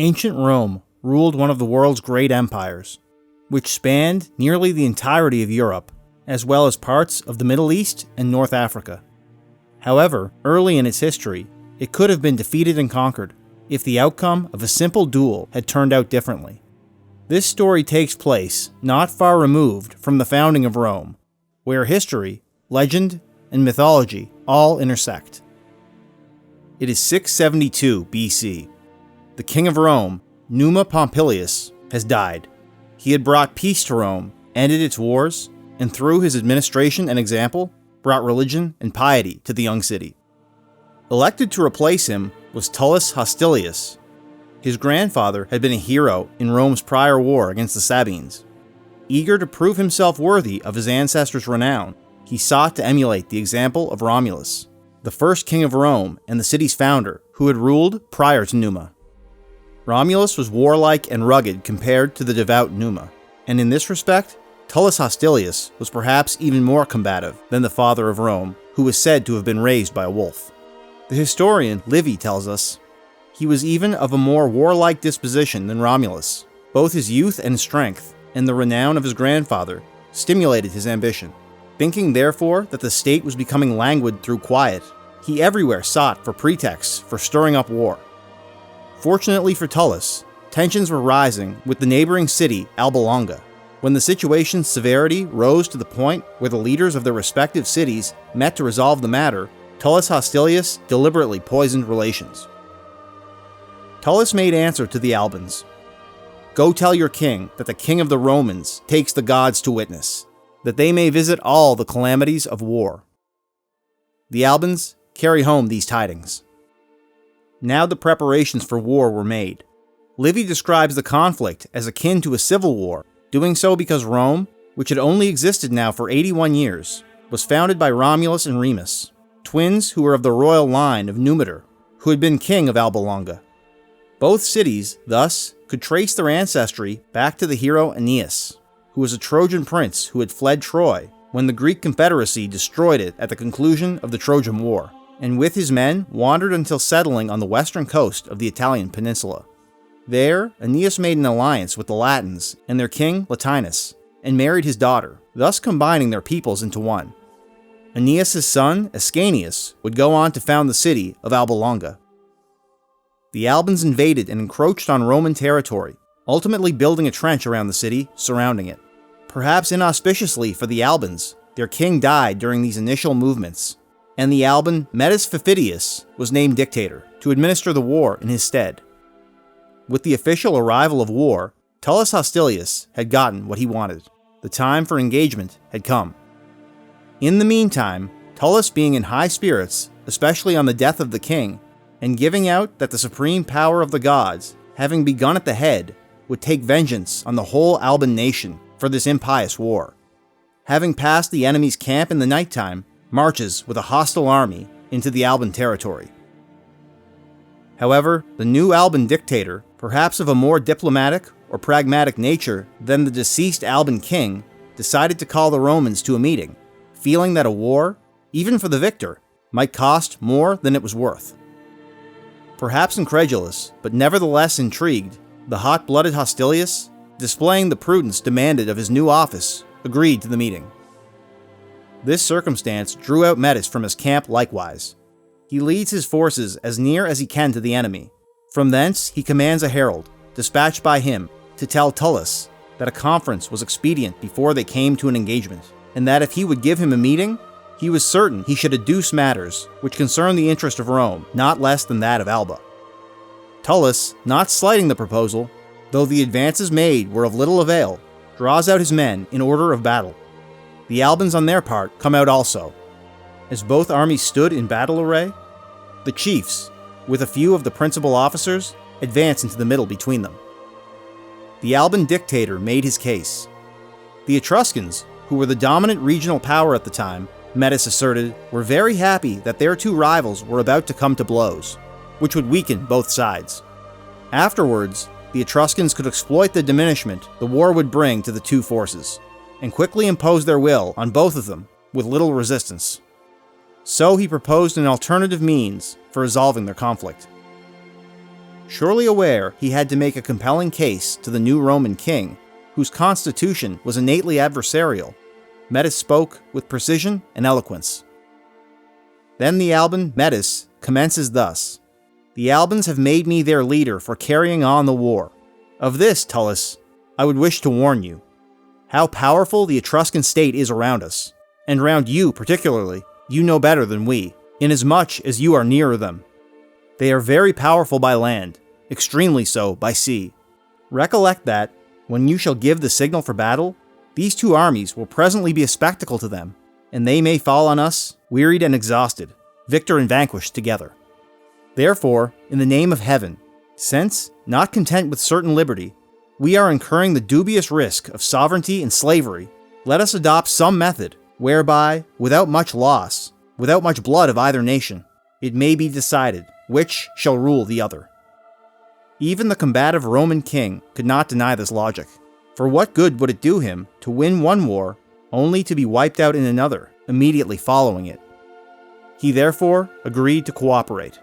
Ancient Rome ruled one of the world's great empires, which spanned nearly the entirety of Europe, as well as parts of the Middle East and North Africa. However, early in its history, it could have been defeated and conquered if the outcome of a simple duel had turned out differently. This story takes place not far removed from the founding of Rome, where history, legend, and mythology all intersect. It is 672 BC. The king of Rome, Numa Pompilius, has died. He had brought peace to Rome, ended its wars, and through his administration and example, brought religion and piety to the young city. Elected to replace him was Tullus Hostilius. His grandfather had been a hero in Rome's prior war against the Sabines. Eager to prove himself worthy of his ancestors' renown, he sought to emulate the example of Romulus, the first king of Rome and the city's founder, who had ruled prior to Numa. Romulus was warlike and rugged compared to the devout Numa, and in this respect, Tullus Hostilius was perhaps even more combative than the father of Rome, who was said to have been raised by a wolf. The historian Livy tells us, he was even of a more warlike disposition than Romulus. Both his youth and strength, and the renown of his grandfather, stimulated his ambition. Thinking therefore that the state was becoming languid through quiet, he everywhere sought for pretexts for stirring up war. Fortunately for Tullus, tensions were rising with the neighboring city Alba Longa. When the situation's severity rose to the point where the leaders of their respective cities met to resolve the matter, Tullus Hostilius deliberately poisoned relations. Tullus made answer to the Albans. "Go tell your king that the king of the Romans takes the gods to witness, that they may visit all the calamities of war." The Albans carry home these tidings. Now the preparations for war were made. Livy describes the conflict as akin to a civil war, doing so because Rome, which had only existed now for 81 years, was founded by Romulus and Remus, twins who were of the royal line of Numitor, who had been king of Alba Longa. Both cities, thus, could trace their ancestry back to the hero Aeneas, who was a Trojan prince who had fled Troy when the Greek Confederacy destroyed it at the conclusion of the Trojan War, and with his men wandered until settling on the western coast of the Italian peninsula. There, Aeneas made an alliance with the Latins and their king Latinus, and married his daughter, thus combining their peoples into one. Aeneas' son, Ascanius, would go on to found the city of Alba Longa. The Albans invaded and encroached on Roman territory, ultimately building a trench around the city surrounding it. Perhaps inauspiciously for the Albans, their king died during these initial movements, and the Alban Mettus Fifidius was named dictator to administer the war in his stead. With the official arrival of war, Tullus Hostilius had gotten what he wanted. The time for engagement had come. In the meantime, Tullus, being in high spirits, especially on the death of the king, and giving out that the supreme power of the gods, having begun at the head, would take vengeance on the whole Alban nation for this impious war. Having passed the enemy's camp in the nighttime, marches with a hostile army into the Alban territory. However, the new Alban dictator, perhaps of a more diplomatic or pragmatic nature than the deceased Alban king, decided to call the Romans to a meeting, feeling that a war, even for the victor, might cost more than it was worth. Perhaps incredulous, but nevertheless intrigued, the hot-blooded Hostilius, displaying the prudence demanded of his new office, agreed to the meeting. This circumstance drew out Mettus from his camp likewise. He leads his forces as near as he can to the enemy. From thence he commands a herald, dispatched by him, to tell Tullus that a conference was expedient before they came to an engagement, and that if he would give him a meeting, he was certain he should adduce matters which concern the interest of Rome, not less than that of Alba. Tullus, not slighting the proposal, though the advances made were of little avail, draws out his men in order of battle. The Albans on their part come out also. As both armies stood in battle array, the chiefs, with a few of the principal officers, advance into the middle between them. The Alban dictator made his case. The Etruscans, who were the dominant regional power at the time, Mettus asserted, were very happy that their two rivals were about to come to blows, which would weaken both sides. Afterwards, the Etruscans could exploit the diminishment the war would bring to the two forces, and quickly impose their will on both of them with little resistance. So he proposed an alternative means for resolving their conflict. surely aware he had to make a compelling case to the new Roman king, whose constitution was innately adversarial, Mettus spoke with precision and eloquence. Then the Alban Mettus commences thus: "The Albans have made me their leader for carrying on the war. Of this, Tullus, I would wish to warn you. How powerful the Etruscan state is around us, and round you particularly, you know better than we, inasmuch as you are nearer them. They are very powerful by land, extremely so by sea. Recollect that, when you shall give the signal for battle, these two armies will presently be a spectacle to them, and they may fall on us, wearied and exhausted, victor and vanquished together. Therefore, in the name of heaven, since, not content with certain liberty, we are incurring the dubious risk of sovereignty and slavery, let us adopt some method whereby, without much loss, without much blood of either nation, it may be decided which shall rule the other." Even the combative Roman king could not deny this logic, for what good would it do him to win one war only to be wiped out in another immediately following it? He therefore agreed to cooperate.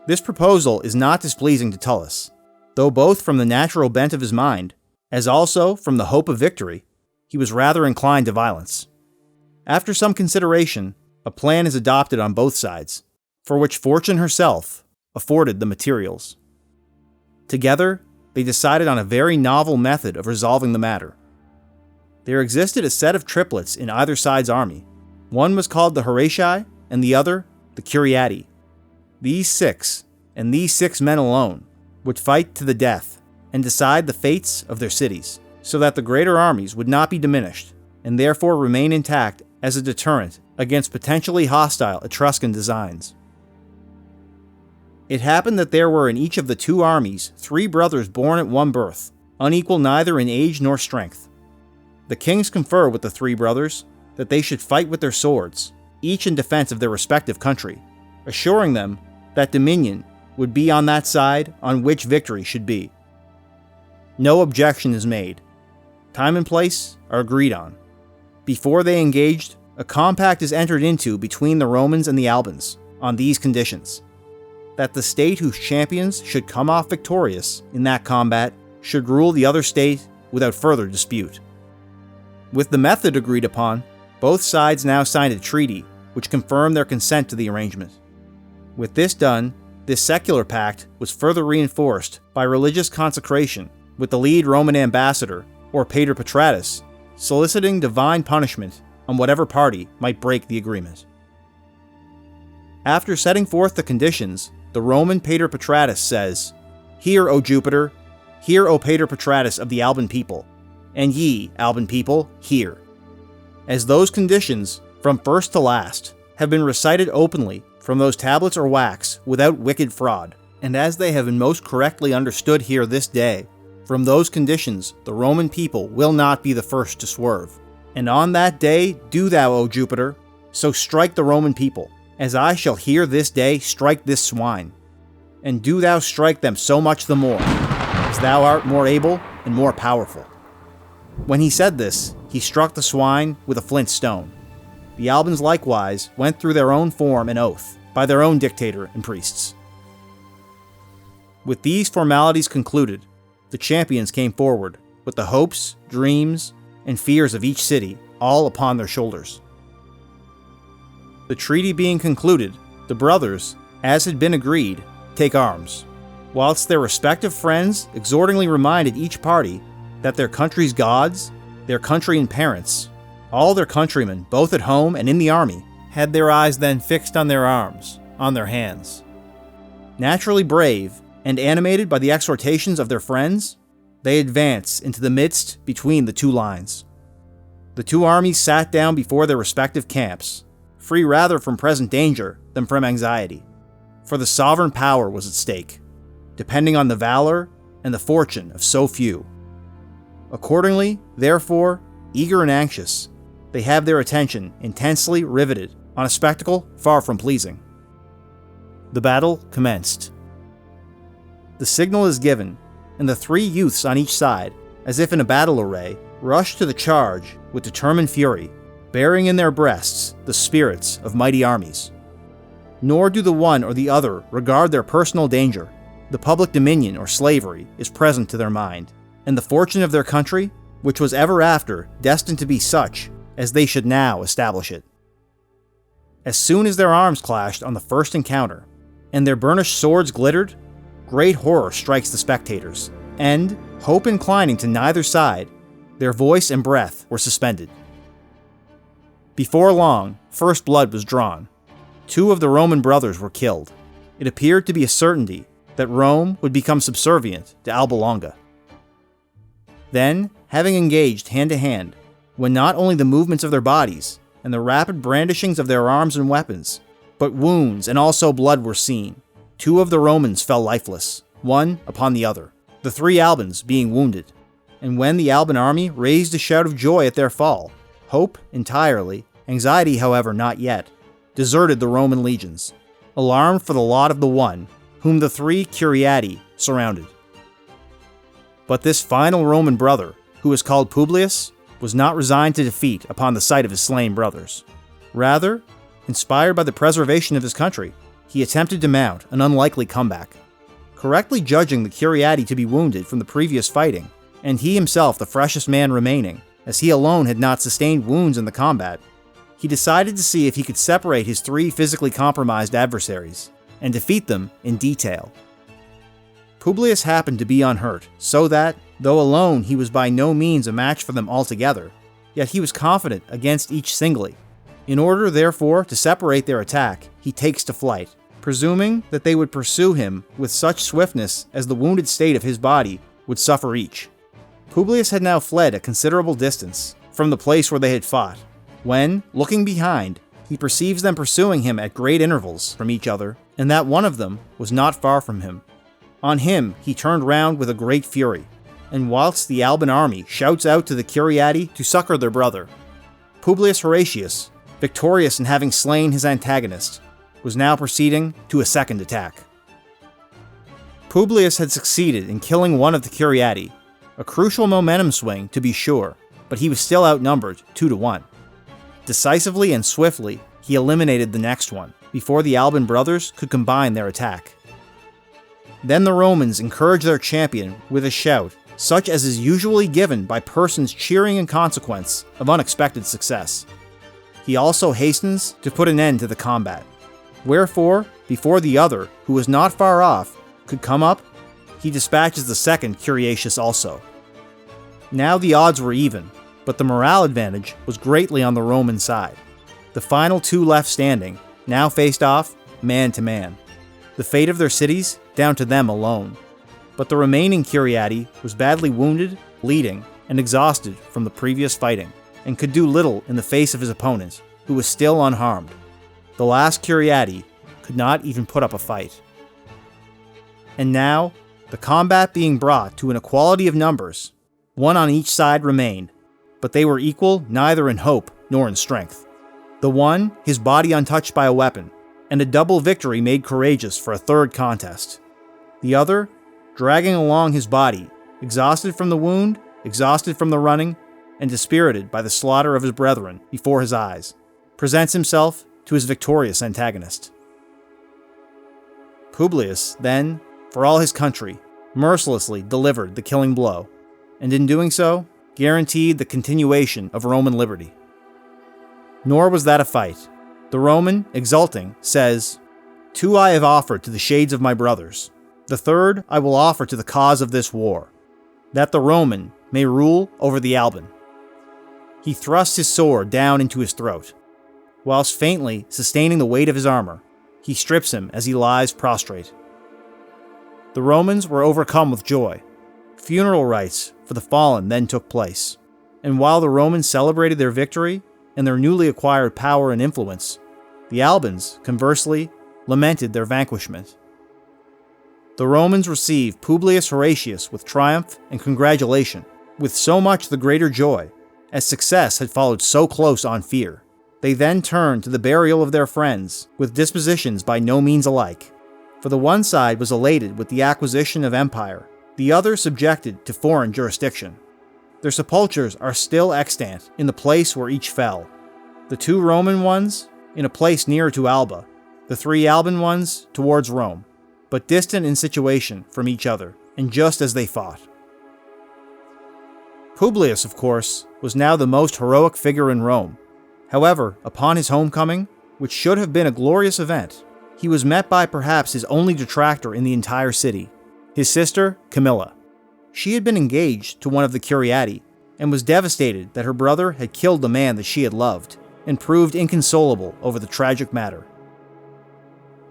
This proposal is not displeasing to Tullus, though both from the natural bent of his mind, as also from the hope of victory, he was rather inclined to violence. After some consideration, a plan is adopted on both sides, for which fortune herself afforded the materials. Together, they decided on a very novel method of resolving the matter. There existed a set of triplets in either side's army. One was called the Horatii, and the other the Curiati. These six men alone, would fight to the death and decide the fates of their cities, so that the greater armies would not be diminished, and therefore remain intact as a deterrent against potentially hostile Etruscan designs. It happened that there were in each of the two armies 3 brothers born at one birth, unequal neither in age nor strength. The kings confer with the 3 brothers that they should fight with their swords, each in defense of their respective country, assuring them that dominion would be on that side on which victory should be. No objection is made. Time and place are agreed on. Before they engaged, a compact is entered into between the Romans and the Albans on these conditions: that the state whose champions should come off victorious in that combat should rule the other state without further dispute. With the method agreed upon, both sides now signed a treaty which confirmed their consent to the arrangement. With this done, this secular pact was further reinforced by religious consecration, with the lead Roman ambassador, or Pater Patratus, soliciting divine punishment on whatever party might break the agreement. After setting forth the conditions, the Roman Pater Patratus says, "Hear, O Jupiter, hear, O Pater Patratus of the Alban people, and ye, Alban people, hear. As those conditions, from first to last, have been recited openly from those tablets or wax without wicked fraud, and as they have been most correctly understood here this day, from those conditions the Roman people will not be the first to swerve. And on that day do thou, O Jupiter, so strike the Roman people, as I shall here this day strike this swine. And do thou strike them so much the more, as thou art more able and more powerful." When he said this, he struck the swine with a flint stone. The Albans likewise went through their own form and oath, by their own dictator and priests. With these formalities concluded, the champions came forward, with the hopes, dreams, and fears of each city all upon their shoulders. The treaty being concluded, the brothers, as had been agreed, take arms, whilst their respective friends exhortingly reminded each party that their country's gods, their country and parents, all their countrymen, both at home and in the army, had their eyes then fixed on their arms, on their hands. Naturally brave, and animated by the exhortations of their friends, they advance into the midst between the two lines. The two armies sat down before their respective camps, free rather from present danger than from anxiety, for the sovereign power was at stake, depending on the valor and the fortune of so few. Accordingly, therefore, eager and anxious, they have their attention intensely riveted on a spectacle far from pleasing. The battle commenced. The signal is given, and the 3 youths on each side, as if in a battle array, rush to the charge with determined fury, bearing in their breasts the spirits of mighty armies. Nor do the one or the other regard their personal danger, the public dominion or slavery is present to their mind, and the fortune of their country, which was ever after destined to be such as they should now establish it. As soon as their arms clashed on the first encounter, and their burnished swords glittered, great horror strikes the spectators, and, hope inclining to neither side, their voice and breath were suspended. Before long, first blood was drawn. 2 of the Roman brothers were killed. It appeared to be a certainty that Rome would become subservient to Alba Longa. Then, having engaged hand to hand, when not only the movements of their bodies and the rapid brandishings of their arms and weapons, but wounds and also blood were seen, 2 of the Romans fell lifeless, one upon the other, the 3 Albans being wounded. And when the Alban army raised a shout of joy at their fall, hope entirely, anxiety however not yet, deserted the Roman legions, alarmed for the lot of the one whom the 3 Curiati surrounded. But this final Roman brother, who was called Publius, was not resigned to defeat upon the sight of his slain brothers. Rather, inspired by the preservation of his country, he attempted to mount an unlikely comeback. Correctly judging the Curiati to be wounded from the previous fighting, and he himself the freshest man remaining, as he alone had not sustained wounds in the combat, he decided to see if he could separate his 3 physically compromised adversaries, and defeat them in detail. Publius happened to be unhurt, so that, though alone he was by no means a match for them altogether, yet he was confident against each singly. In order, therefore, to separate their attack, he takes to flight, presuming that they would pursue him with such swiftness as the wounded state of his body would suffer each. Publius had now fled a considerable distance from the place where they had fought, when, looking behind, he perceives them pursuing him at great intervals from each other, and that one of them was not far from him. On him he turned round with a great fury, and whilst the Alban army shouts out to the Curiati to succor their brother, Publius Horatius, victorious in having slain his antagonist, was now proceeding to a second attack. Publius had succeeded in killing one of the Curiati, a crucial momentum swing to be sure, but he was still outnumbered 2-1. Decisively and swiftly, he eliminated the next one, before the Alban brothers could combine their attack. Then the Romans encouraged their champion with a shout, such as is usually given by persons cheering in consequence of unexpected success. He also hastens to put an end to the combat. Wherefore, before the other, who was not far off, could come up, he dispatches the second Curiatius also. Now the odds were even, but the morale advantage was greatly on the Roman side. The final 2 left standing now faced off man to man. The fate of their cities down to them alone. But the remaining Curiati was badly wounded, bleeding, and exhausted from the previous fighting, and could do little in the face of his opponent, who was still unharmed. The last Curiati could not even put up a fight. And now, the combat being brought to an equality of numbers, 1 on each side remained, but they were equal neither in hope nor in strength. The one, his body untouched by a weapon, and a double victory made courageous for a third contest. The other, dragging along his body, exhausted from the wound, exhausted from the running, and dispirited by the slaughter of his brethren before his eyes, presents himself to his victorious antagonist. Publius, then, for all his country, mercilessly delivered the killing blow, and in doing so, guaranteed the continuation of Roman liberty. Nor was that a fight. The Roman, exulting, says, 2 I have offered to the shades of my brothers. The 3rd I will offer to the cause of this war, that the Roman may rule over the Alban. He thrusts his sword down into his throat. Whilst faintly sustaining the weight of his armor, he strips him as he lies prostrate. The Romans were overcome with joy. Funeral rites for the fallen then took place, and while the Romans celebrated their victory and their newly acquired power and influence, the Albans, conversely, lamented their vanquishment. The Romans received Publius Horatius with triumph and congratulation, with so much the greater joy, as success had followed so close on fear. They then turned to the burial of their friends, with dispositions by no means alike. For the one side was elated with the acquisition of empire, the other subjected to foreign jurisdiction. Their sepulchres are still extant in the place where each fell. The 2 Roman ones in a place nearer to Alba, the 3 Alban ones towards Rome. but distant in situation from each other, and just as they fought. Publius, of course, was now the most heroic figure in Rome. However, upon his homecoming, which should have been a glorious event, he was met by perhaps his only detractor in the entire city, his sister, Camilla. She had been engaged to one of the Curiati, and was devastated that her brother had killed the man that she had loved, and proved inconsolable over the tragic matter.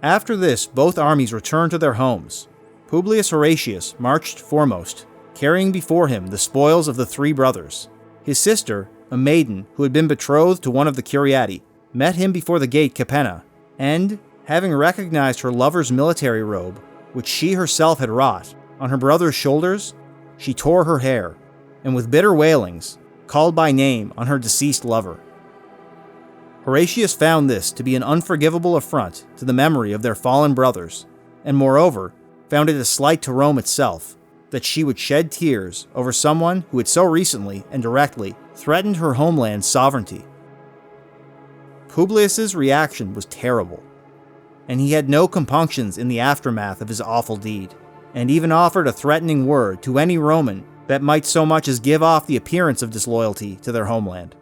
After this, both armies returned to their homes. Publius Horatius marched foremost, carrying before him the spoils of the three brothers. His sister, a maiden who had been betrothed to one of the Curiati, met him before the gate Capenna, and, having recognized her lover's military robe, which she herself had wrought, on her brother's shoulders, she tore her hair, and with bitter wailings, called by name on her deceased lover. Horatius found this to be an unforgivable affront to the memory of their fallen brothers, and moreover, found it a slight to Rome itself, that she would shed tears over someone who had so recently and directly threatened her homeland's sovereignty. Publius's reaction was terrible, and he had no compunctions in the aftermath of his awful deed, and even offered a threatening word to any Roman that might so much as give off the appearance of disloyalty to their homeland.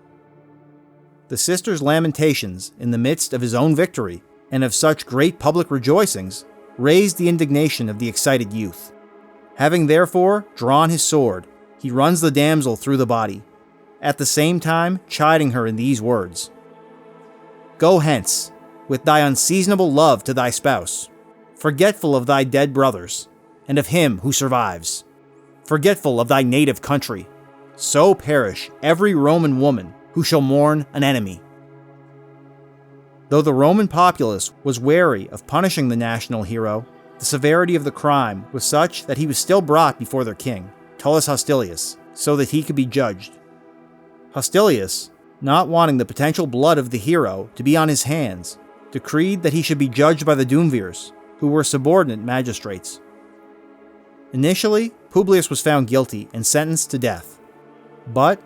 The sisters' lamentations in the midst of his own victory, and of such great public rejoicings, raised the indignation of the excited youth. Having therefore drawn his sword, he runs the damsel through the body, at the same time chiding her in these words: "Go hence, with thy unseasonable love to thy spouse, forgetful of thy dead brothers, and of him who survives, forgetful of thy native country. So perish every Roman woman who shall mourn an enemy." Though the Roman populace was wary of punishing the national hero, the severity of the crime was such that he was still brought before their king, Tullus Hostilius, so that he could be judged. Hostilius, not wanting the potential blood of the hero to be on his hands, decreed that he should be judged by the duumvirs, who were subordinate magistrates. Initially, Publius was found guilty and sentenced to death, but,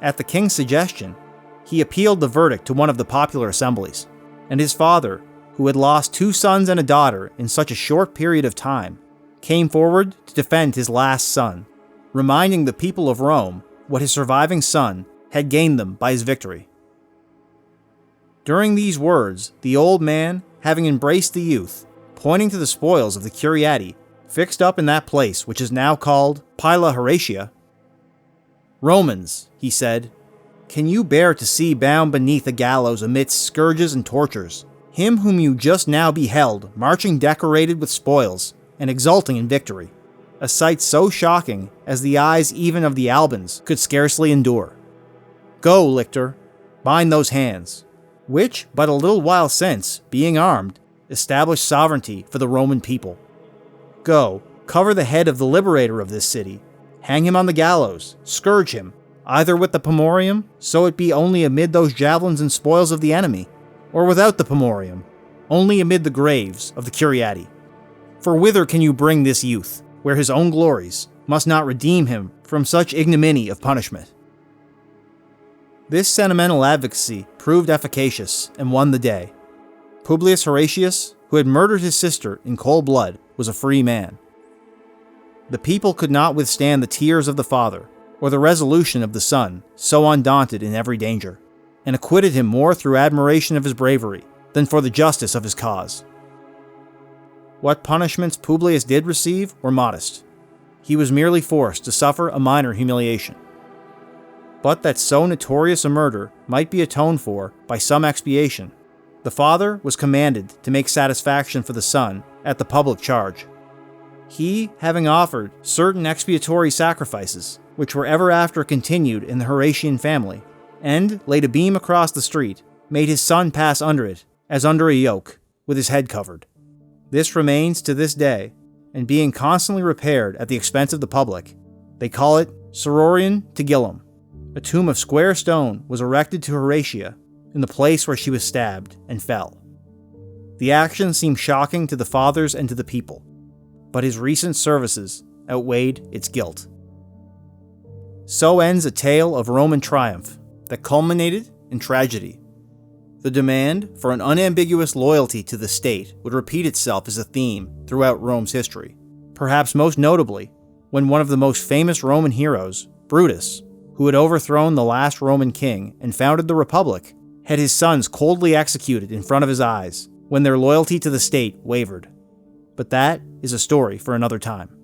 at the king's suggestion, he appealed the verdict to one of the popular assemblies, and his father, who had lost 2 sons and a daughter in such a short period of time, came forward to defend his last son, reminding the people of Rome what his surviving son had gained them by his victory. During these words, the old man, having embraced the youth, pointing to the spoils of the Curiati, fixed up in that place which is now called Pila Horatia. "Romans," he said, "can you bear to see bound beneath a gallows amidst scourges and tortures, him whom you just now beheld marching decorated with spoils and exulting in victory, a sight so shocking as the eyes even of the Albans could scarcely endure? Go, lictor, bind those hands, which but a little while since, being armed, established sovereignty for the Roman people. Go, cover the head of the liberator of this city, hang him on the gallows, scourge him, either with the pomorium, so it be only amid those javelins and spoils of the enemy, or without the pomorium, only amid the graves of the Curiati. For whither can you bring this youth, where his own glories must not redeem him from such ignominy of punishment?" This sentimental advocacy proved efficacious and won the day. Publius Horatius, who had murdered his sister in cold blood, was a free man. The people could not withstand the tears of the father, or the resolution of the son, so undaunted in every danger, and acquitted him more through admiration of his bravery than for the justice of his cause. What punishments Publius did receive were modest. He was merely forced to suffer a minor humiliation. But that so notorious a murder might be atoned for by some expiation, the father was commanded to make satisfaction for the son at the public charge. He, having offered certain expiatory sacrifices, which were ever after continued in the Horatian family, and laid a beam across the street, made his son pass under it, as under a yoke, with his head covered. This remains to this day, and being constantly repaired at the expense of the public, they call it Sororium Tigillum. A tomb of square stone was erected to Horatia in the place where she was stabbed and fell. The action seemed shocking to the fathers and to the people, but his recent services outweighed its guilt. So ends a tale of Roman triumph that culminated in tragedy. The demand for an unambiguous loyalty to the state would repeat itself as a theme throughout Rome's history, perhaps most notably when one of the most famous Roman heroes, Brutus, who had overthrown the last Roman king and founded the Republic, had his sons coldly executed in front of his eyes when their loyalty to the state wavered. But that is a story for another time.